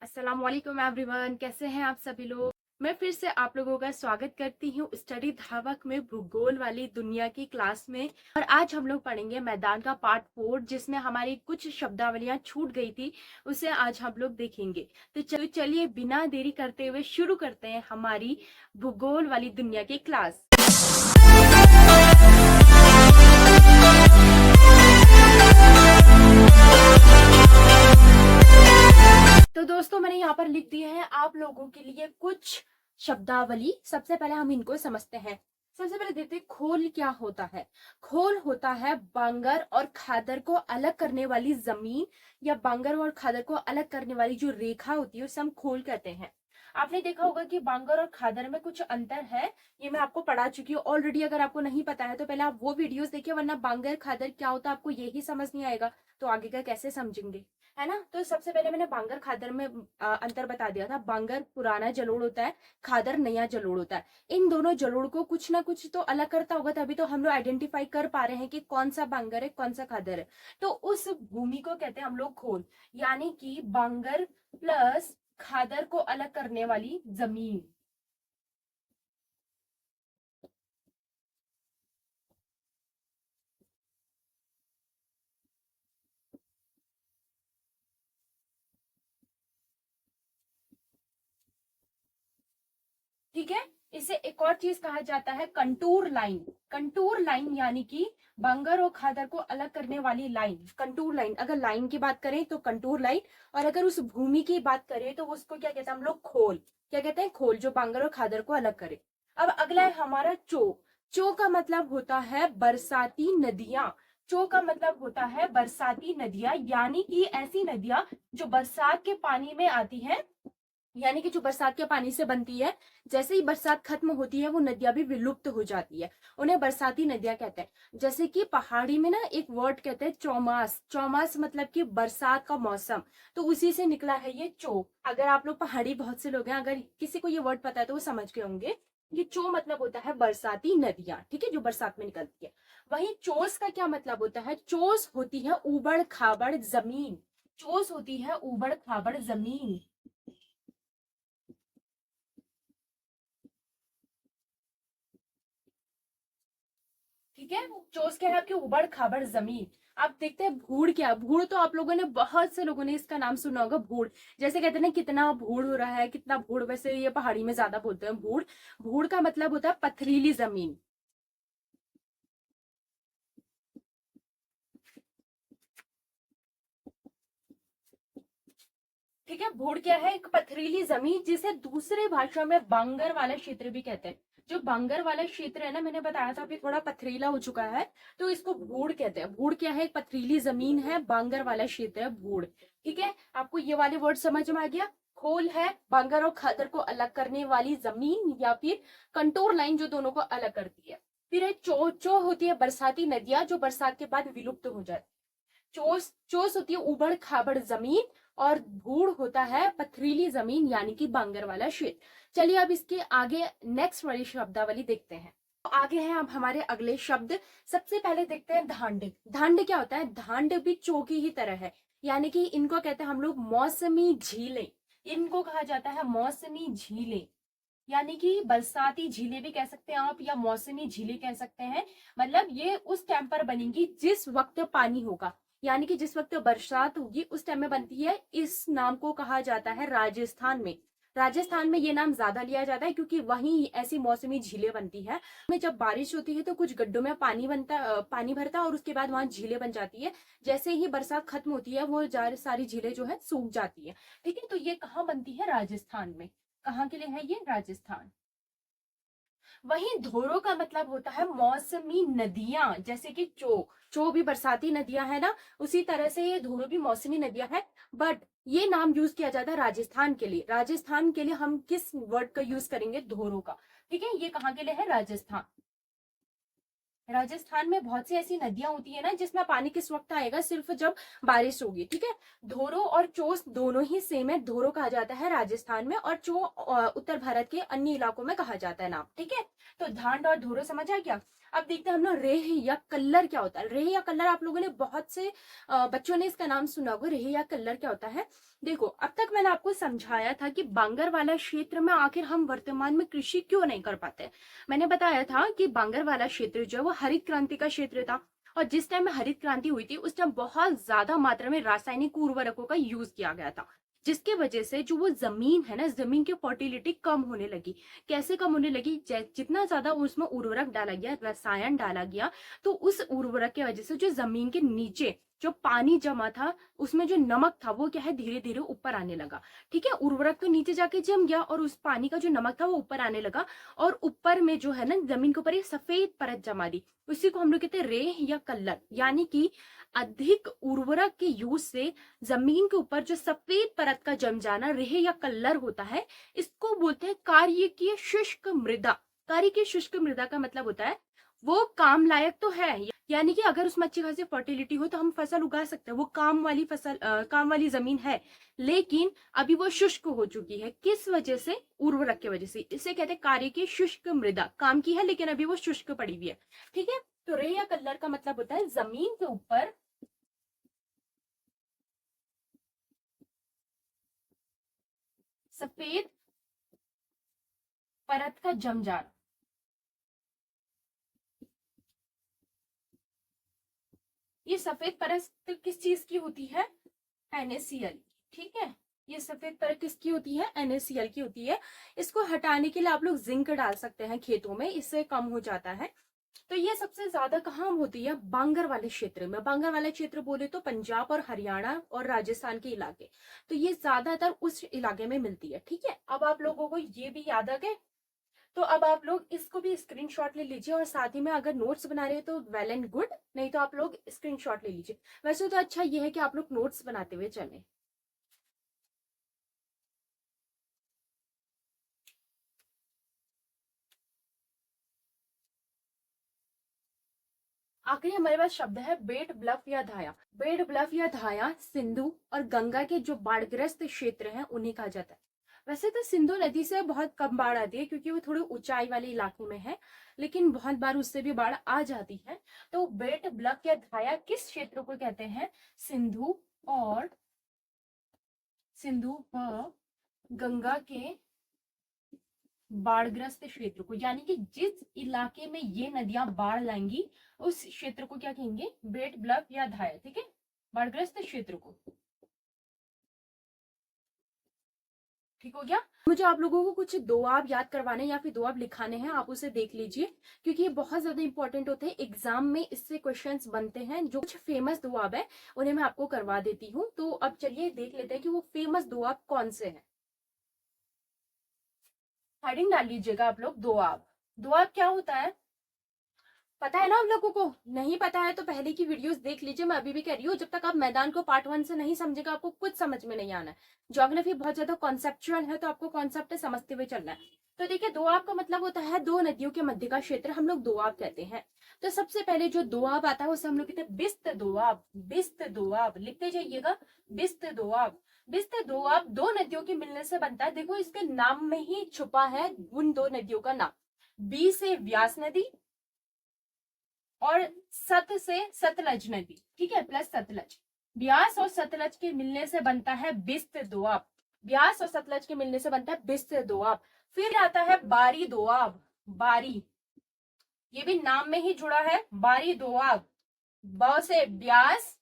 अस्सलाम वालेकुम एवरीवन, कैसे हैं आप सभी लोग। मैं फिर से आप लोगों का स्वागत करती हूँ स्टडी धावक में भूगोल वाली दुनिया की क्लास में। और आज हम लोग पढ़ेंगे मैदान का पार्ट 4, जिसमें हमारी कुछ शब्दावलियां छूट गई थी, उसे आज हम लोग देखेंगे। तो चलिए बिना देरी करते हुए शुरू करते हैं हमारी भूगोल वाली दुनिया की क्लास। तो दोस्तों, मैंने यहाँ पर लिख दिए हैं आप लोगों के लिए कुछ शब्दावली। सबसे पहले हम इनको समझते हैं। सबसे पहले देखते हैं खोल क्या होता है। खोल होता है बांगर और खादर को अलग करने वाली जमीन, या बांगर और खादर को अलग करने वाली जो रेखा होती है उसे हम खोल कहते हैं। आपने देखा होगा कि बांगर और खादर में कुछ अंतर है, ये मैं आपको पढ़ा चुकी हूँ ऑलरेडी। अगर आपको नहीं पता है तो पहले आप वो वीडियोस देखिए, वरना बांगर खादर क्या होता है आपको यही समझ नहीं आएगा तो आगे का कैसे समझेंगे, है ना। तो सबसे पहले मैंने बांगर खादर में अंतर बता दिया था। बांगर पुराना जलोढ़ होता है, खादर नया जलोढ़ होता है। इन दोनों जलोढ़ को कुछ ना कुछ तो अलग करता होगा, तभी तो हम लोग आइडेंटिफाई कर पा रहे हैं कि कौन सा बांगर है कौन सा खादर है। तो उस भूमि को कहते हैं हम लोग खोल, यानी कि बांगर प्लस खादर को अलग करने वाली जमीन। ठीक है, इसे एक और चीज कहा जाता है कंटूर लाइन। कंटूर लाइन यानी कि बांगर और खादर को अलग करने वाली लाइन, कंटूर लाइन। अगर लाइन की बात करें तो कंटूर लाइन, और अगर उस भूमि की बात करें तो उसको क्या कहते हैं हम लोग, खोल। क्या कहते हैं, खोल, जो बांगर और खादर को अलग करे। अब अगला है हमारा चो। चो का मतलब होता है बरसाती नदियां। चो का मतलब होता है बरसाती नदियां, यानी कि ऐसी नदियां जो बरसात के पानी में आती है, यानी कि जो बरसात के पानी से बनती है। जैसे ही बरसात खत्म होती है वो नदियां भी विलुप्त हो जाती है, उन्हें बरसाती नदियां कहते हैं। जैसे कि पहाड़ी में ना एक वर्ड कहते हैं चौमास। चौमास मतलब कि बरसात का मौसम, तो उसी से निकला है ये चो। अगर आप लोग पहाड़ी, बहुत से लोग हैं, अगर किसी को ये वर्ड पता है तो वो समझ गए होंगे। ये चो मतलब होता है बरसाती नदियां, ठीक है, जो बरसात में निकलती है। वहीं चोस का क्या मतलब होता है। चोस होती है उबड़ खाबड़ जमीन। चोस होती है उबड़ खाबड़ जमीन। ठीक है, चोस क्या है आपकी उबड़ खाबड़ जमीन। आप देखते हैं भूड़ क्या। भूड़ तो आप लोगों ने, बहुत से लोगों ने इसका नाम सुना होगा, भूड़। जैसे कहते हैं ना कितना भूड़ हो रहा है, कितना भूड़, वैसे ये पहाड़ी में ज्यादा बोलते हैं भूड़। भूड़ का मतलब होता है पथरीली जमीन। ठीक है, भूड़ क्या है, एक पथरीली जमीन, जिसे दूसरे भाषा में बांगर वाला क्षेत्र भी कहते हैं। जो बांगर वाला क्षेत्र है ना, मैंने बताया था अभी थोड़ा पथरीला हो चुका है, तो इसको भूड़ कहते हैं। भूड़ क्या है, एक पथरीली जमीन है, बांगर वाला क्षेत्र है भूड़। ठीक है, आपको ये वाले वर्ड समझ में आ गया। खोल है बांगर और खादर को अलग करने वाली जमीन, या फिर कंटोर लाइन जो दोनों को अलग करती है। फिर है चो। चो होती है बरसाती नदियां जो बरसात के बाद विलुप्त हो जाती है। चोस, चोस होती है उबड़ खाबड़ जमीन, और भूड़ होता है पथरीली जमीन, यानी कि बांगर वाला क्षेत्र। चलिए अब इसके आगे नेक्स्ट वाली शब्दावली देखते हैं। तो आगे हैं अब हमारे अगले शब्द। सबसे पहले देखते हैं धांड। धांड क्या होता है। धांड भी चो की ही तरह है, यानी कि इनको कहते हैं हम लोग मौसमी झीलें। इनको कहा जाता है मौसमी झीलें, यानी कि बरसाती झीलें भी कह सकते हैं आप, या मौसमी झीलें कह सकते हैं। मतलब ये उस टाइम पर बनेंगी जिस वक्त पानी होगा, यानी कि जिस वक्त बरसात होगी उस टाइम में बनती है। इस नाम को कहा जाता है राजस्थान में। राजस्थान में ये नाम ज्यादा लिया जाता है क्योंकि वहीं ऐसी मौसमी झीलें बनती है। में जब बारिश होती है तो कुछ गड्ढों में पानी बनता, पानी भरता है, और उसके बाद वहां झीलें बन जाती है। जैसे ही बरसात खत्म होती है वो सारी झीलें जो है सूख जाती है। ठीक है, तो ये कहाँ बनती है, राजस्थान में। कहाँ के लिए है ये, राजस्थान। वहीं धोरो का मतलब होता है मौसमी नदियां, जैसे कि चो। चो भी बरसाती नदियां है ना, उसी तरह से ये धोरो भी मौसमी नदियां है। बट ये नाम यूज किया जाता है राजस्थान के लिए। राजस्थान के लिए हम किस वर्ड का यूज करेंगे, धोरो का। ठीक है, ये कहाँ के लिए है, राजस्थान। राजस्थान में बहुत सी ऐसी नदियां होती है ना जिसमें पानी किस वक्त आएगा, सिर्फ जब बारिश होगी। ठीक है, धोरो और चोस दोनों ही सेम है। धोरो कहा जाता है राजस्थान में, और चो उत्तर भारत के अन्य इलाकों में कहा जाता है नाम। ठीक है, तो धांड और धोरो समझ आ गया। अब देखते हैं हम लोग रेह या कल्लर क्या होता है। रेह या कल्लर आप लोगों ने बहुत से बच्चों ने इसका नाम सुना होगा। रेह या कल्लर क्या होता है, देखो अब तक मैंने आपको समझाया था कि बांगर वाला क्षेत्र में आखिर हम वर्तमान में कृषि क्यों नहीं कर पाते। मैंने बताया था कि बांगर वाला क्षेत्र जो है वो हरित क्रांति का क्षेत्र था, और जिस टाइम में हरित क्रांति हुई थी उस टाइम बहुत ज्यादा मात्रा में रासायनिक उर्वरकों का यूज किया गया था, जिसके वजह से जो वो जमीन है ना, जमीन की फर्टिलिटी कम होने लगी। कैसे कम होने लगी, जितना ज्यादा उसमें उर्वरक डाला गया, रसायन डाला गया, तो उस उर्वरक की वजह से जो जमीन के नीचे जो पानी जमा था उसमें जो नमक था वो क्या है धीरे धीरे ऊपर आने लगा। ठीक है, उर्वरक तो नीचे जाके जम गया और उस पानी का जो नमक था वो ऊपर आने लगा, और ऊपर में जो है ना जमीन के ऊपर एक सफेद परत जमा दी। उसी को हम लोग कहते हैं रेह या कल्लर, यानी कि अधिक उर्वरक के यूज से जमीन के ऊपर जो सफेद परत का जम जाना रेह या कल्लर होता है। इसको बोलते हैं कार्यकीय शुष्क मृदा। कार्यकीय शुष्क मृदा का मतलब होता है वो काम लायक तो है, यानी कि अगर उसमें अच्छी खासी फर्टिलिटी हो तो हम फसल उगा सकते हैं, वो काम वाली फसल, काम वाली जमीन है, लेकिन अभी वो शुष्क हो चुकी है। किस वजह से, उर्वरक की वजह से। इसे कहते हैं कार्यकीय शुष्क मृदा, काम की है लेकिन अभी वो शुष्क पड़ी हुई है। ठीक है, तो रेह या कल्लर का मतलब होता है जमीन के ऊपर सफेद परत का जम जाना। ये सफेद परत किस चीज की होती है, NaCl। ठीक है, ये सफेद परत किसकी होती है, NaCl की होती है। इसको हटाने के लिए आप लोग जिंक डाल सकते हैं खेतों में, इससे कम हो जाता है। तो ये सबसे ज्यादा कहाँ होती है, बांगर वाले क्षेत्र में। बांगर वाले क्षेत्र बोले तो पंजाब और हरियाणा और राजस्थान के इलाके, तो ये ज्यादातर उस इलाके में मिलती है। ठीक है, अब आप लोगों को ये भी याद आ गए, तो अब आप लोग इसको भी स्क्रीनशॉट ले लीजिए, और साथ ही में अगर नोट्स बना रहे हैं तो वेल एंड गुड, नहीं तो आप लोग स्क्रीनशॉट ले लीजिए। वैसे तो अच्छा ये है कि आप लोग नोट्स बनाते हुए चलें। आखिरी हमारे पास शब्द है बेट ब्लफ या धाया। बेट ब्लफ या धाया सिंधु और गंगा के जो बाढ़ग्रस्त क्षेत्र हैं उन्हें कहा जाता है। वैसे तो सिंधु नदी से बहुत कम बाढ़ आती है क्योंकि वो थोड़ी ऊंचाई वाले इलाके में है, लेकिन बहुत बार उससे भी बाढ़ आ जाती है। तो बेट ब्लफ या धाया किस क्षेत्र को कहते हैं, सिंधु और सिंधु व गंगा के बाढ़ग्रस्त क्षेत्र को, यानी कि जिस इलाके में ये नदियां बाढ़ लाएंगी उस क्षेत्र को क्या कहेंगे, बेट ब्लफ या धाया। ठीक है, बाढ़ग्रस्त क्षेत्र को। ठीक हो गया। मुझे आप लोगों को कुछ दोआब याद करवाने या फिर दोआब लिखाने हैं, आप उसे देख लीजिए क्योंकि ये बहुत ज्यादा इंपॉर्टेंट होते हैं। एग्जाम में इससे क्वेश्चंस बनते हैं। जो कुछ फेमस दोआब है उन्हें मैं आपको करवा देती हूँ। तो अब चलिए देख लेते हैं कि वो फेमस दोआब कौन से हैं। हेडिंग डाल लीजिएगा आप लोग, दोआब। दोआब क्या होता है पता है ना आप लोगों को, नहीं पता है तो पहले की वीडियोस देख लीजिए। मैं अभी भी कह रही हूँ, जब तक आप मैदान को पार्ट 1 से नहीं समझेगा आपको कुछ समझ में नहीं आना है। ज्योग्राफी बहुत ज्यादा कॉन्सेप्चुअल है, तो आपको कॉन्सेप्ट समझते हुए चलना है। तो देखिए, दोआब का मतलब होता है दो नदियों के मध्य का क्षेत्र, हम लोग दोआब कहते हैं। तो सबसे पहले जो दोआब आता है उसे हम लोग कहते हैं बिस्त दोआब। बिस्त दोआब लिखते जाइएगा, बिस्त दोआब। बिस्त दोआब दो नदियों के मिलने से बनता है। देखो इसके नाम में ही छुपा है उन दो नदियों का नाम। बी से व्यास नदी और सत से सतलज नदी। ठीक है, प्लस सतलज। ब्यास और सतलज के मिलने से बनता है बिस्त दोआब। ब्यास और सतलज के मिलने से बनता है बिस्त दोआब। फिर आता है बारी दोआब। बारी, ये भी नाम में ही जुड़ा है, बारी दोआब। ब से ब्यास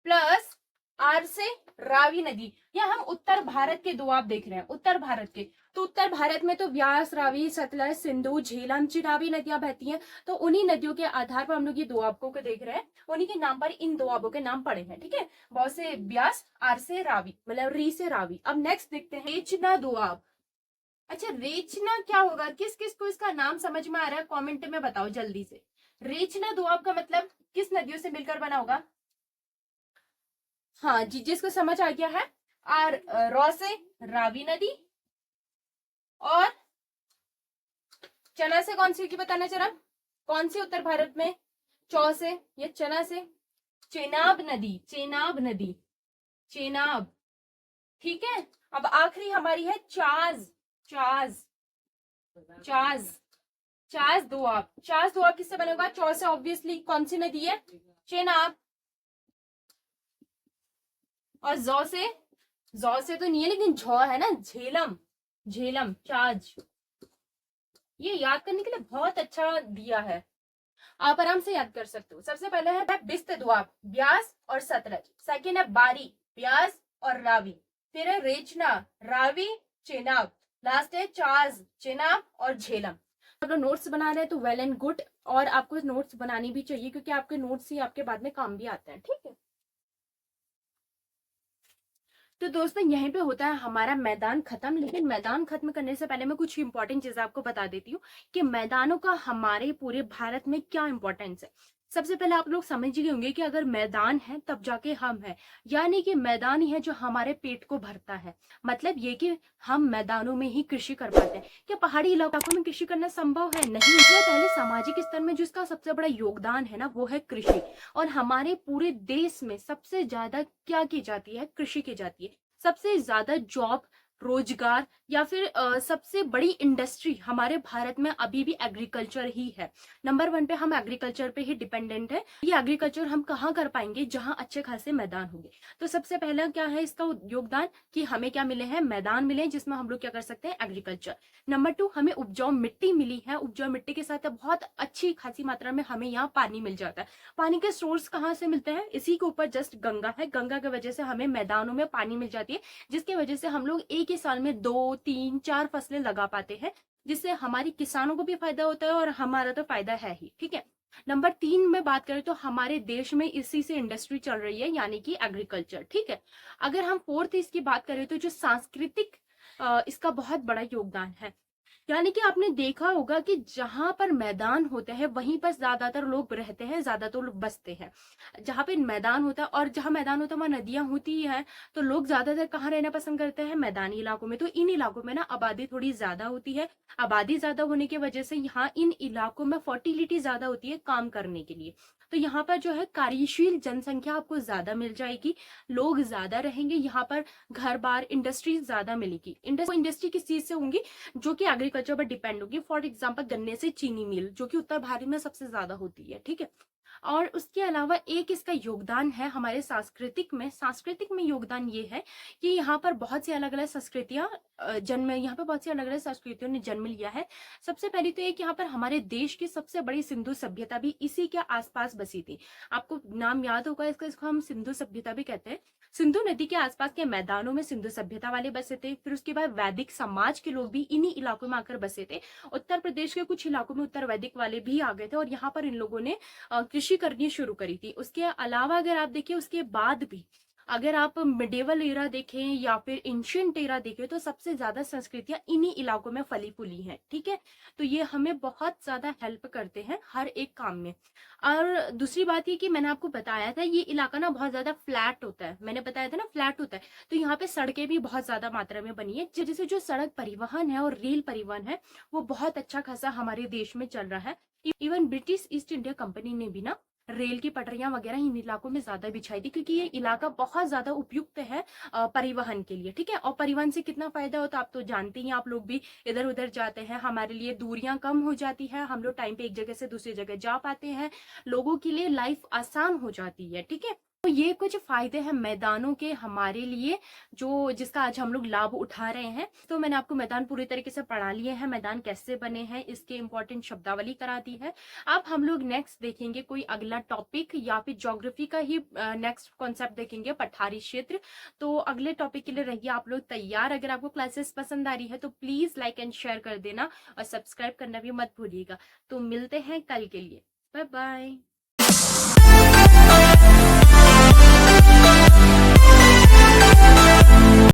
प्लस आर से रावी नदी। या हम उत्तर भारत के दोआब देख रहे हैं, उत्तर भारत के। तो उत्तर भारत में तो व्यास, रावी, सतलज, सिंधु, झेलम, चिनाबी नदियां बहती हैं। तो उन्हीं नदियों के आधार पर हम लोग ये दोआबों को देख रहे हैं, उन्हीं के नाम पर इन दोआबों के नाम पड़े हैं। ठीक है, ब से व्यास, आर से रावी, मतलब री से रावी। अब नेक्स्ट देखते हैं रेचना दोआब। अच्छा, रेचना क्या होगा, किस किस को इसका नाम समझ में आ रहा है कॉमेंट में बताओ जल्दी से। रेचना दोआब का मतलब किस नदियों से मिलकर बना होगा, हाँ जी, जिसको समझ आ गया है। आर रॉ से रावी नदी, और चना से कौन सी की बताना जरा, कौन सी उत्तर भारत में, चौ से या चना से चेनाब नदी। चेनाब नदी, चेनाब। ठीक है, अब आखिरी हमारी है चाज। चाज, चाज। चास दोआब, चास दोआब किससे बनेगा? चौ से। ऑब्वियसली कौन सी नदी है? चेनाब। और जौ से? जौ से तो नहीं है, लेकिन झौ है ना, झेलम, झेलम, चाज। ये याद करने के लिए बहुत अच्छा दिया है, आप आराम से याद कर सकते हो। सबसे पहले है बिस्त दोआब, ब्यास और सतलज। सेकेंड है बारी, ब्यास और रावी। फिर है रेचना, रावी, चेनाब। लास्ट है चाज, चेनाब और झेलम। अगर नोट्स बना रहे हैं तो वेल एंड गुड, और आपको नोट्स बनानी भी चाहिए, क्योंकि आपके नोट्स ही आपके बाद में काम भी आते हैं, ठीक है। तो दोस्तों यहीं पे होता है हमारा मैदान खत्म। लेकिन मैदान खत्म करने से पहले मैं कुछ इंपॉर्टेंट चीजें आपको बता देती हूँ कि मैदानों का हमारे पूरे भारत में क्या इंपॉर्टेंस है। सबसे पहले आप लोग समझ गए होंगे कि अगर मैदान है तब जाके हम हैं, यानी कि मैदान ही है जो हमारे पेट को भरता है। मतलब ये कि हम मैदानों में ही कृषि कर पाते हैं। क्या पहाड़ी इलाकों में कृषि करना संभव है? नहीं। इसलिए पहले सामाजिक स्तर में जिसका सबसे बड़ा योगदान है ना, वो है कृषि। और हमारे पूरे देश में सबसे ज्यादा क्या की जाती है? कृषि की जाती है। सबसे ज्यादा जॉब, रोजगार या फिर सबसे बड़ी इंडस्ट्री हमारे भारत में अभी भी एग्रीकल्चर ही है। नंबर 1 पे हम एग्रीकल्चर पे ही डिपेंडेंट है। ये एग्रीकल्चर हम कहाँ कर पाएंगे? जहां अच्छे खासे मैदान होंगे। तो सबसे पहला क्या है इसका योगदान कि हमें क्या मिले हैं? मैदान मिले हैं, जिसमें हम लोग क्या कर सकते हैं? एग्रीकल्चर। नंबर 2, हमें उपजाऊ मिट्टी मिली है। उपजाऊ मिट्टी के साथ बहुत अच्छी खासी मात्रा में हमें यहाँ पानी मिल जाता है। पानी के सोर्स कहाँ से मिलते हैं? इसी के ऊपर जस्ट गंगा है। गंगा की वजह से हमें मैदानों में पानी मिल जाती है, जिसकी वजह से हम लोग एक ही साल में 2, 3, 4 फसलें लगा पाते हैं, जिससे हमारी किसानों को भी फायदा होता है और हमारा तो फायदा है ही, ठीक है। नंबर 3 में बात करें तो हमारे देश में इसी से इंडस्ट्री चल रही है, यानी कि एग्रीकल्चर, ठीक है। अगर हम 4th इसकी बात करें तो जो सांस्कृतिक इसका बहुत बड़ा योगदान है। यानी कि आपने देखा होगा कि जहां पर मैदान होते हैं वहीं पर ज्यादातर लोग रहते हैं, ज्यादातर लोग बसते हैं। जहां पे मैदान होता है और जहां मैदान होता है वहां नदियां होती ही है, तो लोग ज्यादातर कहाँ रहना पसंद करते हैं? मैदानी इलाकों में। तो इन इलाकों में ना आबादी थोड़ी ज्यादा होती है। आबादी ज्यादा होने की वजह से यहाँ इन इलाकों में फर्टिलिटी ज्यादा होती है काम करने के लिए। तो यहाँ पर जो है कार्यशील जनसंख्या आपको ज्यादा मिल जाएगी, लोग ज्यादा रहेंगे यहाँ पर, घर बार, इंडस्ट्रीज ज्यादा मिलेगी। इंडस्ट्री किस चीज से होंगी? जो कि एग्रीकल्चर पर डिपेंड होगी। फॉर एग्जाम्पल गन्ने से चीनी मिल, जो कि उत्तर भारत में सबसे ज्यादा होती है, ठीक है। और उसके अलावा एक इसका योगदान है हमारे सांस्कृतिक में योगदान ये है कि यहाँ पर बहुत सी अलग अलग संस्कृतियां यहाँ पे बहुत सी अलग अलग संस्कृतियों ने जन्म लिया है। सबसे पहली तो एक यहाँ पर हमारे देश की सबसे बड़ी सिंधु सभ्यता भी इसी के आसपास बसी थी। आपको नाम याद होगा इसका, इसको हम सिंधु सभ्यता भी कहते हैं। सिंधु नदी के आसपास के मैदानों में सिंधु सभ्यता वाले बसे थे। फिर उसके बाद वैदिक समाज के लोग भी इन्हीं इलाकों में आकर बसे थे। उत्तर प्रदेश के कुछ इलाकों में उत्तर वैदिक वाले भी आ गए थे और यहाँ पर इन लोगों ने कृषि करनी शुरू करी थी। उसके अलावा अगर आप देखिए उसके बाद भी, अगर आप मिडेवल एरा देखें या फिर एंशिएंट एरा देखें, तो सबसे ज्यादा संस्कृतियां इन्हीं इलाकों में फली फूली हैं, ठीक है। तो ये हमें बहुत ज्यादा हेल्प करते हैं हर एक काम में। और दूसरी बात ये कि मैंने आपको बताया था ये इलाका ना बहुत ज्यादा फ्लैट होता है, मैंने बताया था ना फ्लैट होता है। तो यहाँ पे सड़कें भी बहुत ज्यादा मात्रा में बनी है, जैसे जो सड़क परिवहन है और रेल परिवहन है वो बहुत अच्छा खासा हमारे देश में चल रहा है। Even British east India company ने भी ना रेल की पटरियां वगैरह इन इलाकों में ज्यादा बिछाई थी, क्योंकि ये इलाका बहुत ज्यादा उपयुक्त है परिवहन के लिए, ठीक है। और परिवहन से कितना फायदा होता है आप तो जानते ही, आप लोग भी इधर उधर जाते हैं, हमारे लिए दूरियां कम हो जाती है, हम लोग टाइम पे एक जगह से दूसरी जगह जा पाते हैं, लोगों के लिए लाइफ आसान हो जाती है, ठीक है। तो ये कुछ फायदे हैं मैदानों के हमारे लिए, जो जिसका आज हम लोग लाभ उठा रहे हैं। तो मैंने आपको मैदान पूरी तरीके से पढ़ा लिए हैं, मैदान कैसे बने हैं इसके इंपॉर्टेंट शब्दावली करा दी है। अब हम लोग नेक्स्ट देखेंगे कोई अगला टॉपिक, या फिर ज्योग्राफी का ही नेक्स्ट कॉन्सेप्ट देखेंगे, पठारी क्षेत्र। तो अगले टॉपिक के लिए रहिए आप लोग तैयार। अगर आपको क्लासेस पसंद आ रही है तो प्लीज लाइक एंड शेयर कर देना और सब्सक्राइब करना भी मत भूलिएगा। तो मिलते हैं कल के लिए, बाय बाय।